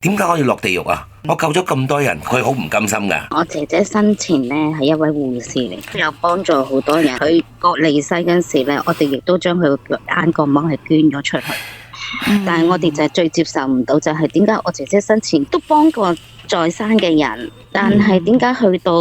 點解我要落地獄啊？我救咗咁多人，佢好唔甘心噶。我姐姐生前咧係一位護士嚟，有幫助好多人。佢個離世嗰時咧，我哋亦都將佢個眼角膜係捐咗出去。但係我哋就係最接受唔到，就係點解我姐姐生前都幫過在生嘅人，但係點解去到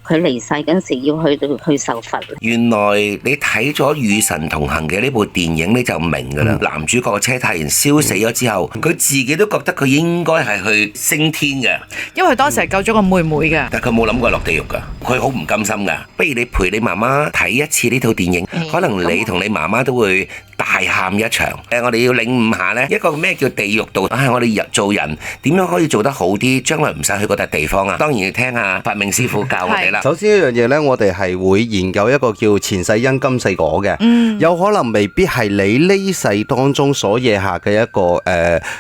佢離世嗰時要去到去受罰？原來你睇咗《與神同行》嘅呢部電影，你就明噶啦。男主角嘅車太賢燒死咗之後，佢自己都覺得佢應該係去升天嘅，因為佢當時係救咗個妹妹嘅。但佢冇諗過落地獄噶，佢好唔甘心噶。不如你陪你媽媽睇一次呢套電影，可能你同你媽媽都會大喊一場。我哋要領悟下呢一個咩叫地獄道。我哋做人點樣可以做得好啲，將來唔使去嗰笪地方啊。當然要聽下法明師傅教我哋啦。首先一樣嘢呢，我哋係會研究一個叫前世因今世果嘅，有可能未必係你呢世當中所惹下嘅一個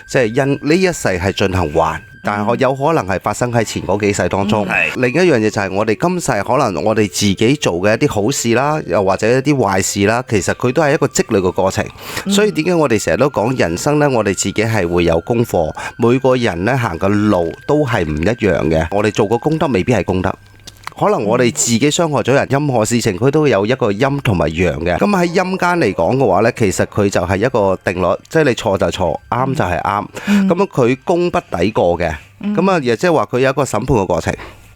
即係因呢一世係進行還。但係有可能係發生喺前嗰幾世當中。另一樣嘢就係我哋今世可能我哋自己做嘅一啲好事啦，又或者一啲壞事啦，其實佢都係一個積累嘅過程。所以點解我哋成日都講人生呢？我哋自己係會有功課，每個人呢行嘅路都係唔一樣嘅。我哋做個功德未必係功德。可能我哋自己傷害咗人，任何事情佢都有一個陰同埋陽嘅。咁喺陰間嚟講嘅話呢，其實佢就係一個定律，即係你錯就錯，啱就係啱。咁樣佢功不抵過嘅，咁啊亦即係話佢有一個審判嘅過程。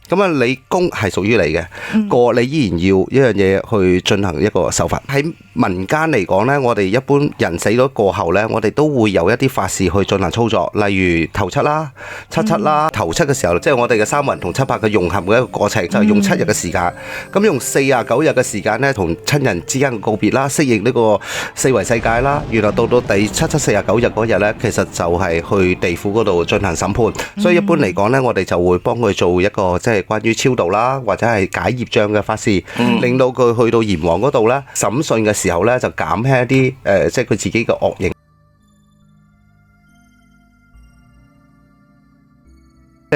咁啊，你功係屬於你嘅，過你依然要一樣嘢去進行一個受罰。喺民間嚟講呢，我哋一般人死咗過後呢，我哋都會有一啲法事去進行操作，例如頭七啦、七七啦。頭七嘅時候，即係我哋嘅三魂同七魄嘅融合嘅一個過程，就係用7日嘅時間。咁用49日嘅時間呢，同親人之間嘅告別啦，適應呢個四維世界啦。然後到第749日嗰日呢，其實就係去地府嗰度進行審判。所以一般嚟講呢，我哋就會幫佢做一個即係關於超度啦，或者係解業障嘅法事，令到佢去到閻王嗰度咧審訊嘅時候咧，就減輕一啲即係佢自己嘅惡行。